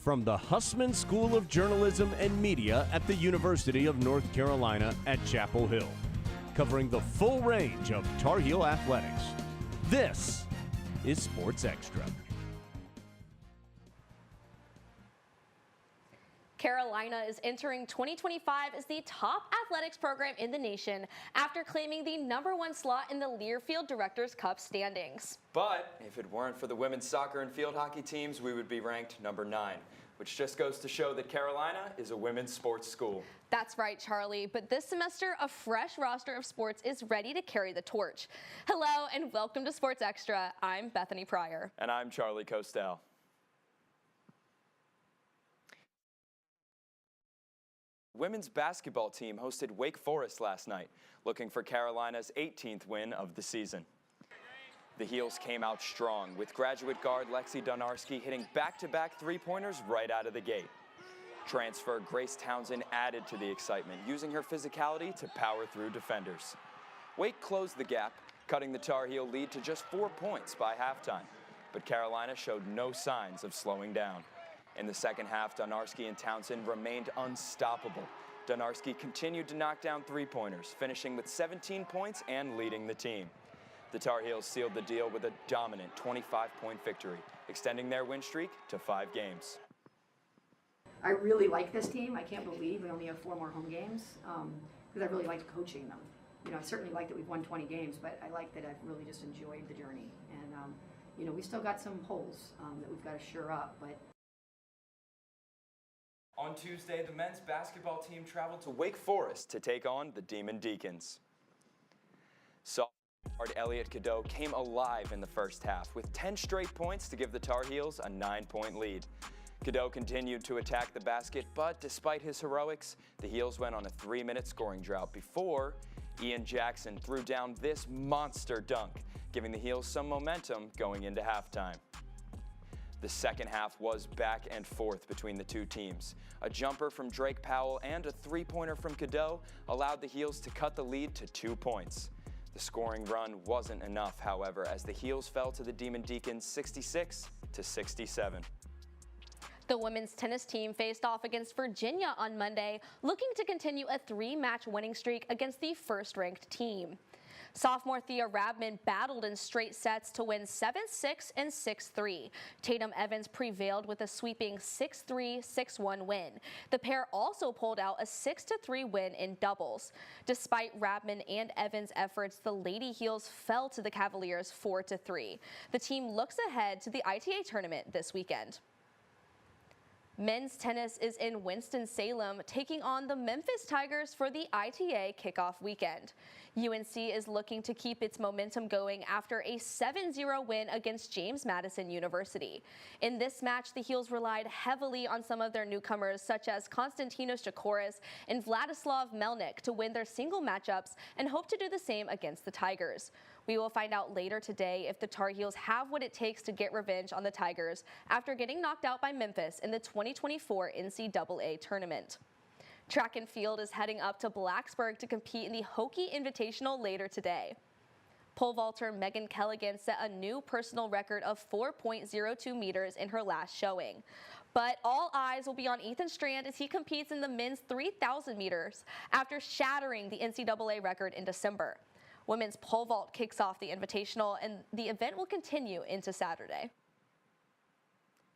from the Hussman School of Journalism and Media at the University of North Carolina at Chapel Hill, covering the full range of Tar Heel athletics. This is Sports Extra. Carolina is entering 2025 as the top athletics program in the nation after claiming the #1 slot in the Learfield Directors' Cup standings. But if it weren't for the women's soccer and field hockey teams, we would be ranked number 9, which just goes to show that Carolina is a women's sports school. That's right, Charlie, but this semester, a fresh roster of sports is ready to carry the torch. Hello and welcome to Sports Extra. I'm Bethany Pryor. And I'm Charlie Costel. Women's basketball team hosted Wake Forest last night, looking for Carolina's 18th win of the season. The Heels came out strong, with graduate guard Lexi Donarski hitting back-to-back three-pointers right out of the gate. Transfer Grace Townsend added to the excitement, using her physicality to power through defenders. Wake closed the gap, cutting the Tar Heel lead to just 4 points by halftime, but Carolina showed no signs of slowing down. In the second half, Donarski and Townsend remained unstoppable. Donarski continued to knock down three-pointers, finishing with 17 points and leading the team. The Tar Heels sealed the deal with a dominant 25-point victory, extending their win streak to 5 games. I really like this team. I can't believe we only have 4 more home games because I really liked coaching them. You know, I certainly like that we've won 20 games, but I like that I've really just enjoyed the journey. And, you know, we still got some holes that we've got to shore up, but on Tuesday, the men's basketball team traveled to Wake Forest to take on the Demon Deacons. Sophomore guard Elliot Cadeau came alive in the first half with 10 straight points to give the Tar Heels a 9-point lead. Cadeau continued to attack the basket, but despite his heroics, the Heels went on a 3-minute scoring drought before Ian Jackson threw down this monster dunk, giving the Heels some momentum going into halftime. The second half was back and forth between the two teams. A jumper from Drake Powell and a three-pointer from Cadeau allowed the Heels to cut the lead to 2 points. The scoring run wasn't enough, however, as the Heels fell to the Demon Deacons 66-67. The women's tennis team faced off against Virginia on Monday, looking to continue a 3-match winning streak against the first-ranked team. Sophomore Thea Rabman battled in straight sets to win 7-6 and 6-3. Tatum Evans prevailed with a sweeping 6-3, 6-1 win. The pair also pulled out a 6-3 win in doubles. Despite Rabman and Evans' efforts, the Lady Heels fell to the Cavaliers 4-3. The team looks ahead to the ITA tournament this weekend. Men's tennis is in Winston-Salem, taking on the Memphis Tigers for the ITA kickoff weekend. UNC is looking to keep its momentum going after a 7-0 win against James Madison University. In this match, the Heels relied heavily on some of their newcomers, such as Konstantinos Jakoris and Vladislav Melnik, to win their single matchups and hope to do the same against the Tigers. We will find out later today if the Tar Heels have what it takes to get revenge on the Tigers after getting knocked out by Memphis in the 2024 NCAA tournament. Track and field is heading up to Blacksburg to compete in the Hokie Invitational later today. Pole vaulter Megan Kelligan set a new personal record of 4.02 meters in her last showing. But all eyes will be on Ethan Strand as he competes in the men's 3,000 meters after shattering the NCAA record in December. Women's pole vault kicks off the Invitational, and the event will continue into Saturday.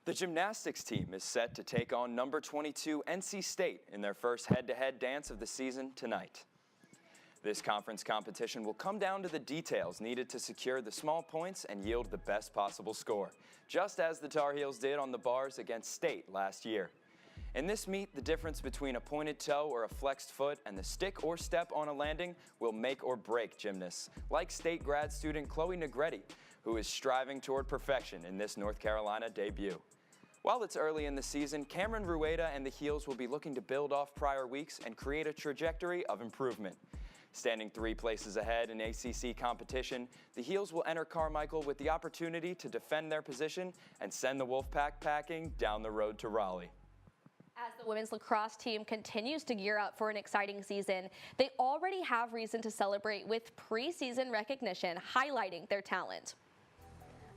The gymnastics team is set to take on number 22 NC State in their first head-to-head dance of the season tonight. This conference competition will come down to the details needed to secure the small points and yield the best possible score, just as the Tar Heels did on the bars against State last year. In this meet, the difference between a pointed toe or a flexed foot and the stick or step on a landing will make or break gymnasts, like State grad student Chloe Negretti, who is striving toward perfection in this North Carolina debut. While it's early in the season, Cameron Rueda and the Heels will be looking to build off prior weeks and create a trajectory of improvement. Standing 3 places ahead in ACC competition, the Heels will enter Carmichael with the opportunity to defend their position and send the Wolfpack packing down the road to Raleigh. As the women's lacrosse team continues to gear up for an exciting season, they already have reason to celebrate with preseason recognition highlighting their talent.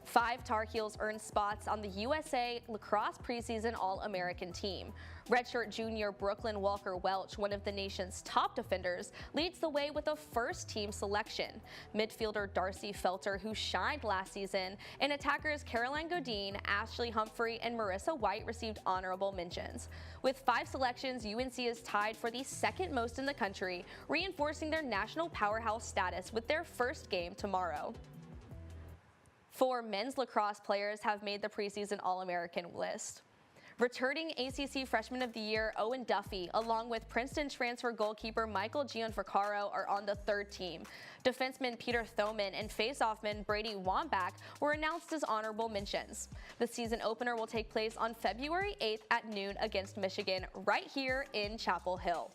5 Tar Heels earned spots on the USA Lacrosse Preseason All-American team. Redshirt junior Brooklyn Walker-Welch, one of the nation's top defenders, leads the way with a first-team selection. Midfielder Darcy Felter, who shined last season, and attackers Caroline Godine, Ashley Humphrey, and Marissa White received honorable mentions. With 5 selections, UNC is tied for the second most in the country, reinforcing their national powerhouse status with their first game tomorrow. 4 men's lacrosse players have made the preseason All-American list. Returning ACC Freshman of the Year Owen Duffy, along with Princeton transfer goalkeeper Michael Gianfrancaro, are on the 3rd team. Defenseman Peter Thoman and faceoffman Brady Wambach were announced as honorable mentions. The season opener will take place on February 8th at noon against Michigan, right here in Chapel Hill.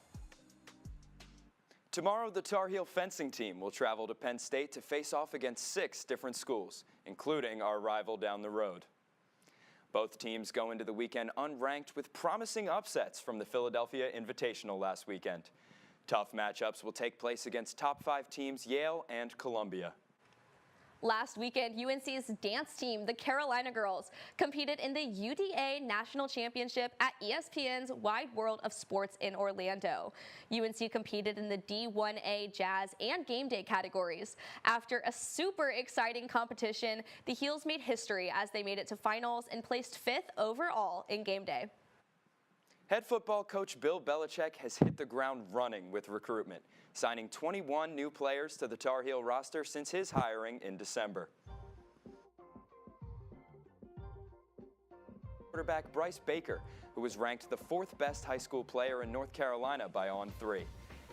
Tomorrow, the Tar Heel fencing team will travel to Penn State to face off against 6 different schools, including our rival down the road. Both teams go into the weekend unranked with promising upsets from the Philadelphia Invitational last weekend. Tough matchups will take place against top 5 teams Yale and Columbia. Last weekend, UNC's dance team, the Carolina Girls, competed in the UDA National Championship at ESPN's Wide World of Sports in Orlando. UNC competed in the D1A Jazz and Game Day categories. After a super exciting competition, the Heels made history as they made it to finals and placed 5th overall in Game Day. Head football coach Bill Belichick has hit the ground running with recruitment, signing 21 new players to the Tar Heel roster since his hiring in December. Quarterback Bryce Baker, who was ranked the 4th best high school player in North Carolina by On3.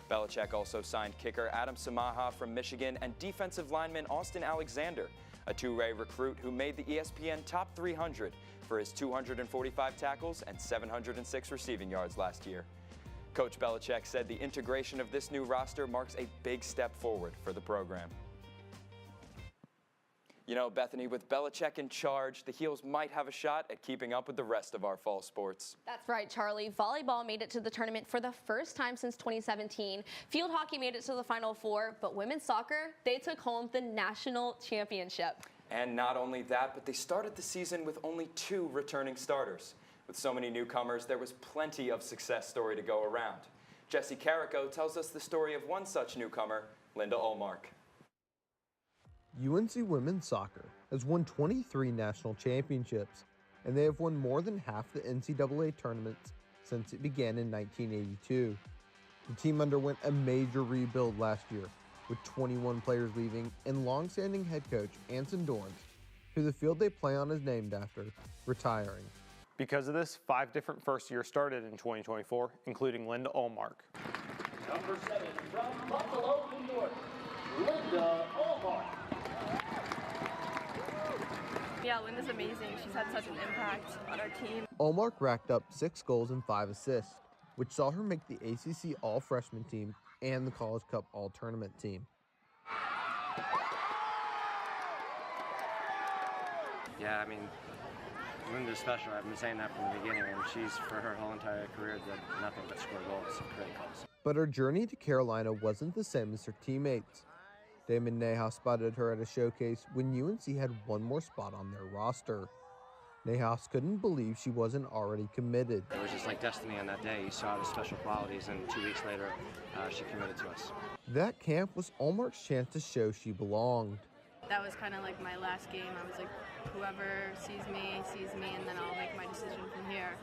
Belichick also signed kicker Adam Samaha from Michigan and defensive lineman Austin Alexander, a two-way recruit who made the ESPN Top 300 for his 245 tackles and 706 receiving yards last year. Coach Belichick said the integration of this new roster marks a big step forward for the program. You know, Bethany, with Belichick in charge, the Heels might have a shot at keeping up with the rest of our fall sports. That's right, Charlie. Volleyball made it to the tournament for the first time since 2017. Field hockey made it to the Final Four, but women's soccer, they took home the national championship. And not only that, but they started the season with only 2 returning starters. With so many newcomers, there was plenty of success story to go around. Jesse Carrico tells us the story of one such newcomer, Linda Olmark. UNC women's soccer has won 23 national championships, and they have won more than half the NCAA tournaments since it began in 1982. The team underwent a major rebuild last year, with 21 players leaving and long-standing head coach Anson Dorrance, who the field they play on is named after, retiring. Because of this, 5 different first years started in 2024, including Linda Olmark. Number 7 from Buffalo, New York, Linda Olmark. Yeah, Linda's amazing. She's had such an impact on our team. Olmark racked up 6 goals and 5 assists, which saw her make the ACC All-Freshman team and the College Cup All-Tournament team. Yeah, I mean, Linda's special. I've been saying that from the beginning, and she's, for her whole entire career, did nothing but score goals, great goals. But her journey to Carolina wasn't the same as her teammates. Damon Nehaus spotted her at a showcase when UNC had one more spot on their roster. Nehaus couldn't believe she wasn't already committed. It was just like destiny on that day. You saw the special qualities, and 2 weeks later, she committed to us. That camp was Olmark's chance to show she belonged. That was kind of like my last game. I was like, whoever sees me, and then I'll make my decision from here.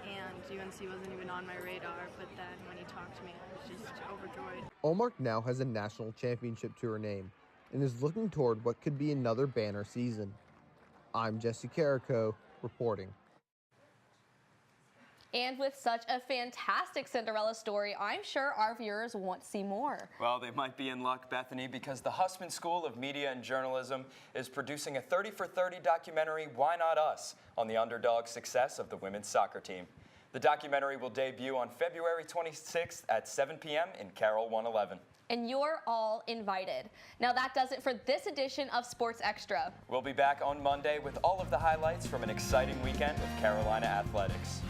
And UNC wasn't even on my radar, but then when he talked to me, I was just overjoyed. Olmark now has a national championship to her name and is looking toward what could be another banner season. I'm Jesse Carrico, reporting. And with such a fantastic Cinderella story, I'm sure our viewers want to see more. Well, they might be in luck, Bethany, because the Hussman School of Media and Journalism is producing a 30 for 30 documentary, Why Not Us?, on the underdog success of the women's soccer team. The documentary will debut on February 26th at 7 p.m. in Carroll 111. And you're all invited. Now that does it for this edition of Sports Extra. We'll be back on Monday with all of the highlights from an exciting weekend of Carolina athletics.